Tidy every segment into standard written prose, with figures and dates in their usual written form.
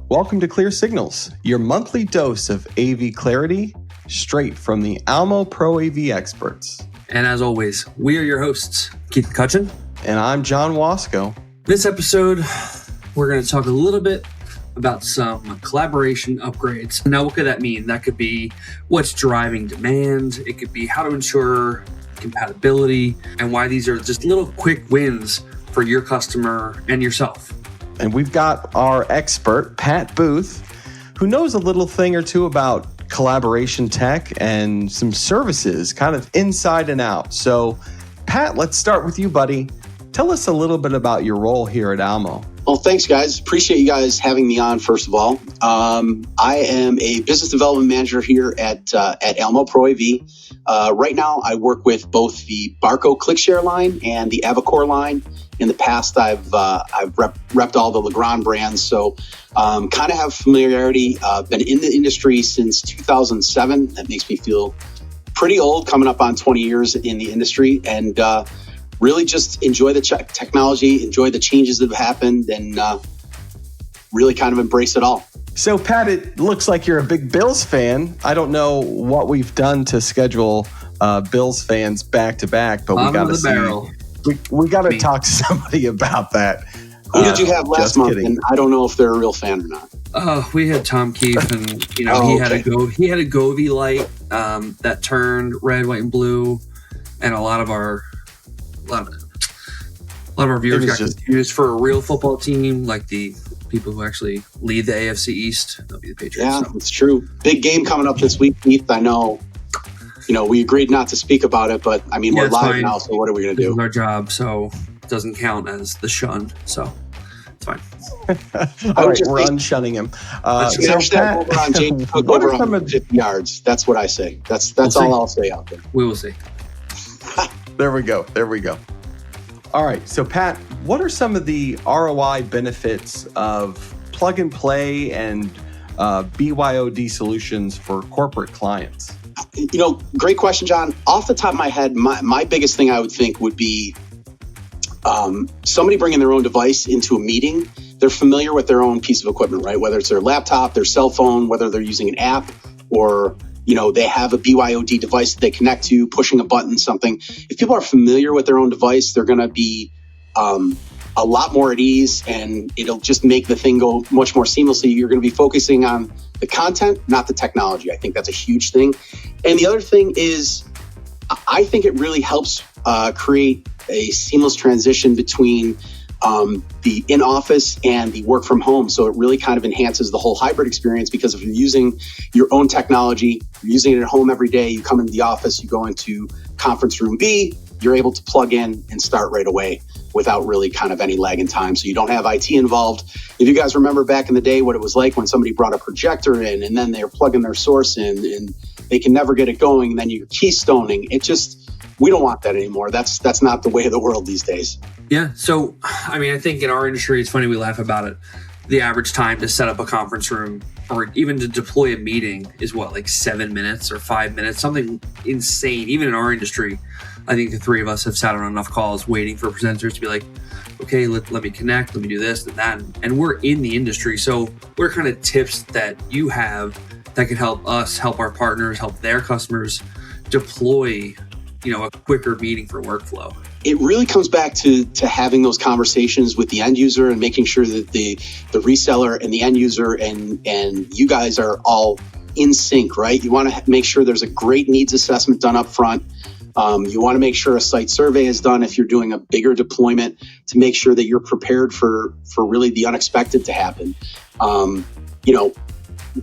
Welcome to Clear Signals, your monthly dose of AV clarity, straight from the Almo Pro AV experts. And as always, we are your hosts, Keith Mecutchen. And I'm John Wasko. This episode, we're going to talk a little bit about some collaboration upgrades. Now, what could that mean? That could be what's driving demand. It could be how to ensure compatibility and why these are just little quick wins for your customer and yourself. And we've got our expert, Pat Booth, who knows a little thing or two about collaboration tech and some services kind of inside and out. So, Pat, let's start with you, buddy. Tell us a little bit about your role here at Almo. Well, thanks, guys. Appreciate you guys having me on, first of all. I am a business development manager here at Almo Pro AV. Right now, I work with both the Barco ClickShare line and the Avacor line. In the past, I've repped all the Legrand brands, so kind of have familiarity. Been in the industry since 2007. That makes me feel pretty old, coming up on 20 years in the industry, and really just enjoy the technology, enjoy the changes that have happened, and really kind of embrace it all. So, Pat, it looks like you're a big Bills fan. I don't know what we've done to schedule Bills fans back to back, but we got to see. We got to talk to somebody about that. Who did you have last month? Kidding. And I don't know if they're a real fan or not. We had Tom Keefe, and he had a Govee light that turned red, white, and blue, and a lot of our viewers got confused for a real football team, like the people who actually lead the AFC East. They'll be the Patriots. Yeah, it's true. Big game coming up this week, Keith. I know. We agreed not to speak about it, but I mean, we're live fine. Now, so what are we going to do? This is our job, so it doesn't count as the shun, so it's fine. All right, we're unshunning him. Over on James Cook over 150 yards. That's what I say. That's all I'll say out there. We will see. There we go. All right, so Pat, what are some of the ROI benefits of plug and play and BYOD solutions for corporate clients? Great question, John. Off the top of my head, my biggest thing I would think would be somebody bringing their own device into a meeting. They're familiar with their own piece of equipment, right? Whether it's their laptop, their cell phone, whether they're using an app, or they have a BYOD device that they connect to, pushing a button, something. If people are familiar with their own device, they're going to be a lot more at ease, and it'll just make the thing go much more seamlessly. You're going to be focusing on the content, not the technology. I think that's a huge thing. And the other thing is, I think it really helps create a seamless transition between the in-office and the work from home. So it really kind of enhances the whole hybrid experience, because if you're using your own technology, you're using it at home every day, you come into the office, you go into conference room B, you're able to plug in and start right away without really kind of any lag in time. So you don't have IT involved. If you guys remember back in the day what it was like when somebody brought a projector in and then they're plugging their source in and they can never get it going, and then you're keystoning. We don't want that anymore. That's not the way of the world these days. Yeah. So, I think in our industry, it's funny, we laugh about it. The average time to set up a conference room or even to deploy a meeting is like 7 minutes or 5 minutes, something insane. Even in our industry, I think the three of us have sat on enough calls waiting for presenters to be like, okay, let me connect, let me do this and that. And we're in the industry. So what are kind of tips that you have that can help us, help our partners, help their customers deploy, a quicker meeting for workflow? It really comes back to having those conversations with the end user and making sure that the reseller and the end user and you guys are all in sync, right? You want to make sure there's a great needs assessment done up front. You want to make sure a site survey is done if you're doing a bigger deployment, to make sure that you're prepared for really the unexpected to happen.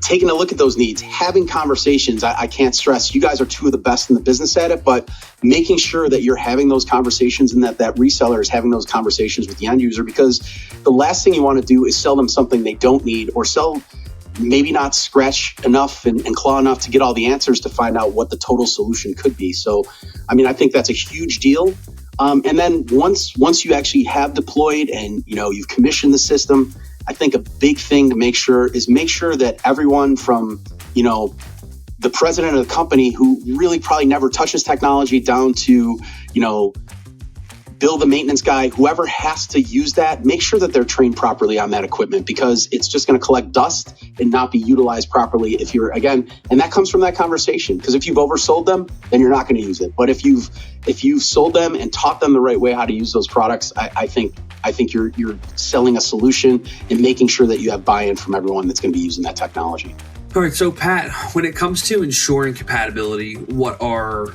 Taking a look at those needs, having conversations. I can't stress, you guys are two of the best in the business at it, but making sure that you're having those conversations and that reseller is having those conversations with the end user, because the last thing you want to do is sell them something they don't need, or maybe not scratch enough and claw enough to get all the answers to find out what the total solution could be. So, I think that's a huge deal. And then once you actually have deployed and, you've commissioned the system, I think a big thing to make sure that everyone from, the president of the company, who really probably never touches technology, down to, Bill, the maintenance guy, whoever has to use that, make sure that they're trained properly on that equipment, because it's just going to collect dust and not be utilized properly if you're, again, and that comes from that conversation, because if you've oversold them, then you're not going to use it. But if you've sold them and taught them the right way how to use those products, I think you're selling a solution and making sure that you have buy-in from everyone that's going to be using that technology. All right, so Pat, when it comes to ensuring compatibility, what are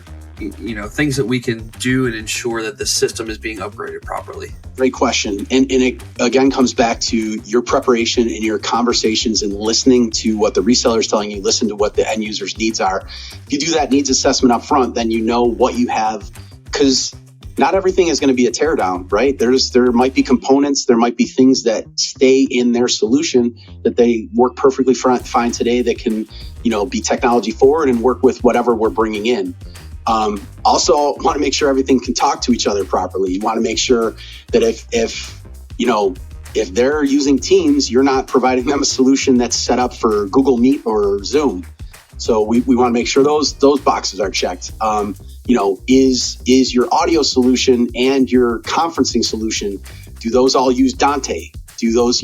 things that we can do and ensure that the system is being upgraded properly? Great question. And it again comes back to your preparation and your conversations and listening to what the reseller is telling you, listen to what the end user's needs are. If you do that needs assessment up front, then you know what you have, because not everything is going to be a teardown, right? There might be components, there might be things that stay in their solution that they work perfectly fine today that can, be technology forward and work with whatever we're bringing in. Also want to make sure everything can talk to each other properly. You want to make sure that if they're using Teams, you're not providing them a solution that's set up for Google Meet or Zoom. So we want to make sure those boxes are checked. Is your audio solution and your conferencing solution, do those all use Dante? Do those,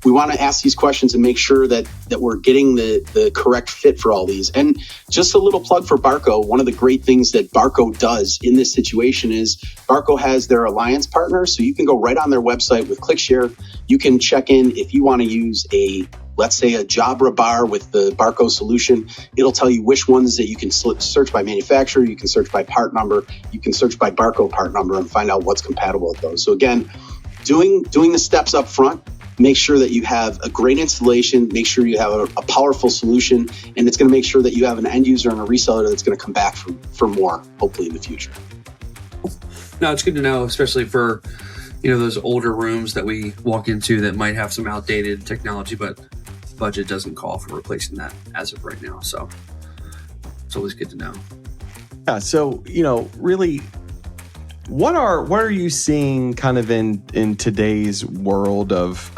we want to ask these questions and make sure that we're getting the correct fit for all these. And just a little plug for Barco. One of the great things that Barco does in this situation is Barco has their alliance partners. So you can go right on their website with ClickShare. You can check in if you want to use let's say a Jabra bar with the Barco solution. It'll tell you which ones that you can search by manufacturer, you can search by part number, you can search by Barco part number and find out what's compatible with those. So again, doing the steps up front, make sure that you have a great installation, make sure you have a powerful solution, and it's going to make sure that you have an end user and a reseller that's going to come back for more, hopefully in the future. No, it's good to know, especially for those older rooms that we walk into that might have some outdated technology, but budget doesn't call for replacing that as of right now. So it's always good to know. Yeah. So, really, what are you seeing kind of in today's world of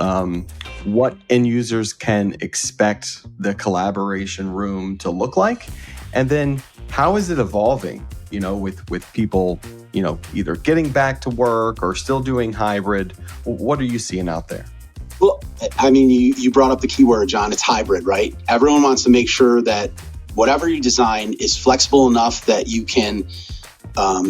what end users can expect the collaboration room to look like? And then how is it evolving, with people, either getting back to work or still doing hybrid? What are you seeing out there? Well, I mean, you brought up the keyword, John. It's hybrid, right? Everyone wants to make sure that whatever you design is flexible enough that you can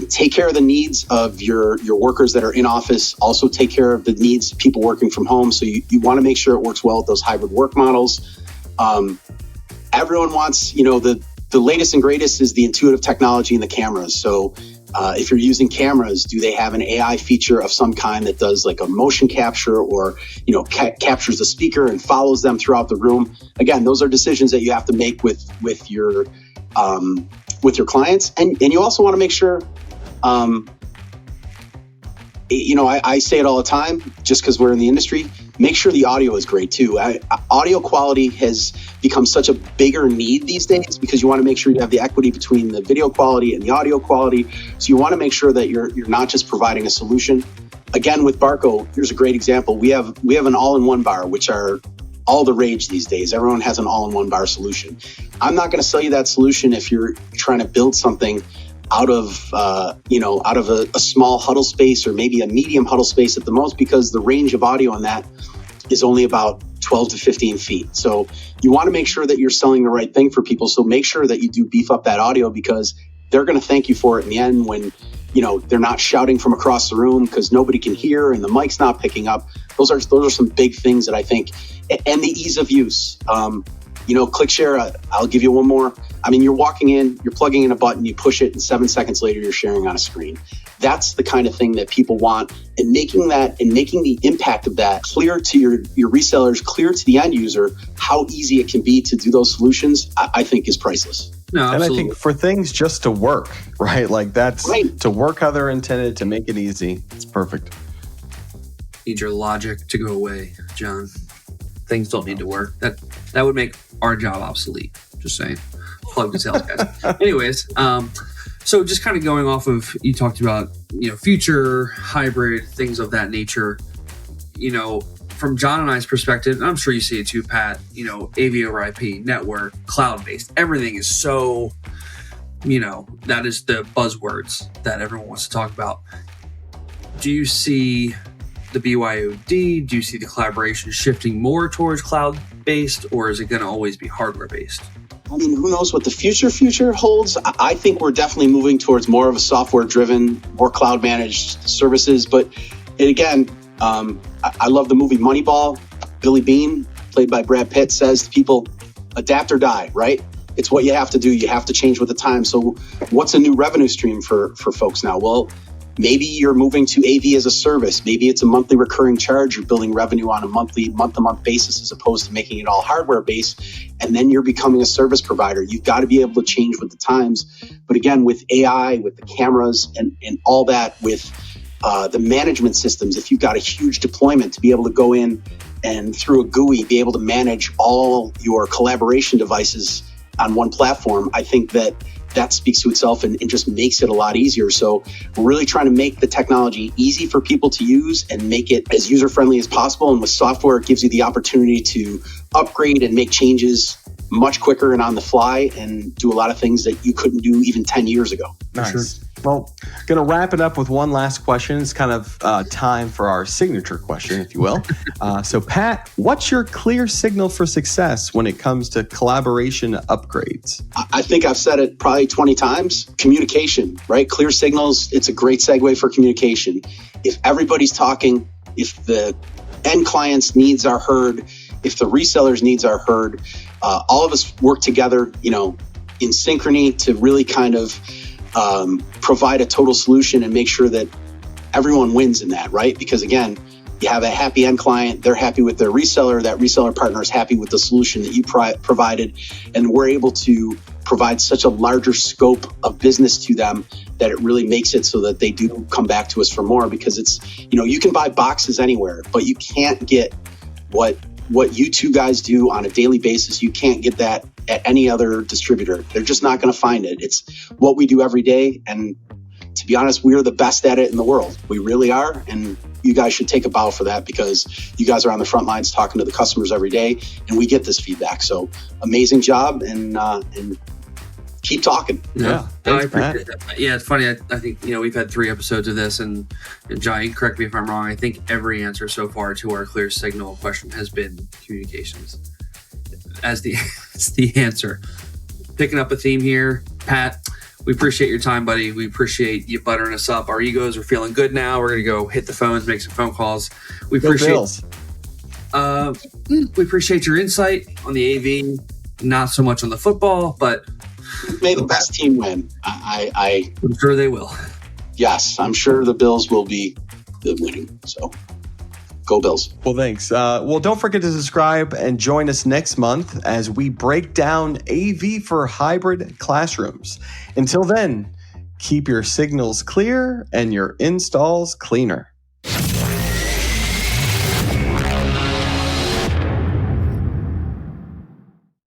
take care of the needs of your workers that are in office, also take care of the needs of people working from home. So you want to make sure it works well with those hybrid work models. Everyone wants, the latest and greatest is the intuitive technology and the cameras. So if you're using cameras, do they have an AI feature of some kind that does like a motion capture or, captures the speaker and follows them throughout the room? Again, those are decisions that you have to make with your clients. And you also want to make sure, I say it all the time, just because we're in the industry, make sure the audio is great too. Audio quality has become such a bigger need these days because you want to make sure you have the equity between the video quality and the audio quality. So you want to make sure that you're not just providing a solution. Again, with Barco, here's a great example. We have an all-in-one bar, which are all the rage these days. Everyone has an all-in-one bar solution. I'm not going to sell you that solution if you're trying to build something out of a small huddle space or maybe a medium huddle space at the most, because the range of audio on that is only about 12 to 15 feet. So you want to make sure that you're selling the right thing for people. So make sure that you do beef up that audio, because they're going to thank you for it in the end when, they're not shouting from across the room because nobody can hear and the mic's not picking up. Those are some big things that I think, and the ease of use. ClickShare, I'll give you one more. I mean, you're walking in, you're plugging in a button, you push it, and 7 seconds later, you're sharing on a screen. That's the kind of thing that people want. And making the impact of that clear to your resellers, clear to the end user, how easy it can be to do those solutions, I think is priceless. No, absolutely. And I think for things just to work, right? Like that's right. To work how they're intended, to make it easy. It's perfect. Need your logic to go away, John. Things don't need to work. That would make our job obsolete. Just saying. Plug the sales guys. Anyways, so just kind of going off of, you talked about, future, hybrid, things of that nature. From John and I's perspective, and I'm sure you see it too, Pat, AV over IP, network, cloud-based, everything is so, that is the buzzwords that everyone wants to talk about. do you see the BYOD? Do you see the collaboration shifting more towards cloud-based, or is it going to always be hardware-based? I mean, who knows what the future holds? I think we're definitely moving towards more of a software-driven, more cloud-managed services. But again, I love the movie Moneyball. Billy Beane, played by Brad Pitt, says to people, adapt or die, right? It's what you have to do. You have to change with the time. So what's a new revenue stream for folks now? Well, maybe you're moving to AV as a service. Maybe it's a monthly recurring charge. You're building revenue on a month-to-month basis as opposed to making it all hardware-based. And then you're becoming a service provider. You've got to be able to change with the times. But again, with AI, with the cameras and all that, with the management systems, if you've got a huge deployment, to be able to go in and through a GUI, be able to manage all your collaboration devices on one platform, I think that speaks to itself and just makes it a lot easier. So we're really trying to make the technology easy for people to use and make it as user-friendly as possible. And with software, it gives you the opportunity to upgrade and make changes much quicker and on the fly and do a lot of things that you couldn't do even 10 years ago. Nice. Sure. Well, going to wrap it up with one last question. It's kind of time for our signature question, if you will. So, Pat, what's your clear signal for success when it comes to collaboration upgrades? I think I've said it probably 20 times. Communication, right? Clear signals, it's a great segue for communication. If everybody's talking, if the end client's needs are heard, if the reseller's needs are heard, all of us work together, in synchrony to really kind of provide a total solution and make sure that everyone wins in that, right? Because again, you have a happy end client, they're happy with their reseller, that reseller partner is happy with the solution that you provided, and we're able to provide such a larger scope of business to them that it really makes it so that they do come back to us for more. Because it's, you can buy boxes anywhere, but you can't get what you two guys do on a daily basis. You can't get that at any other distributor. They're just not going to find it. It's what we do every day. And to be honest, we are the best at it in the world. We really are. And you guys should take a bow for that, because you guys are on the front lines talking to the customers every day, and we get this feedback. So amazing job, and keep talking. Yeah, Thanks, I appreciate that. Yeah, it's funny. I think we've had 3 episodes of this, and John, you correct me if I'm wrong. I think every answer so far to our clear signal question has been communications as the answer. Picking up a theme here, Pat. We appreciate your time, buddy. We appreciate you buttering us up. Our egos are feeling good now. We're gonna go hit the phones, make some phone calls. We appreciate your insight on the AV. Not so much on the football, but may the best team win. I'm sure they will. Yes, I'm sure the Bills will be winning. So go Bills. Well, thanks. Well, don't forget to subscribe and join us next month as we break down AV for hybrid classrooms. Until then, keep your signals clear and your installs cleaner.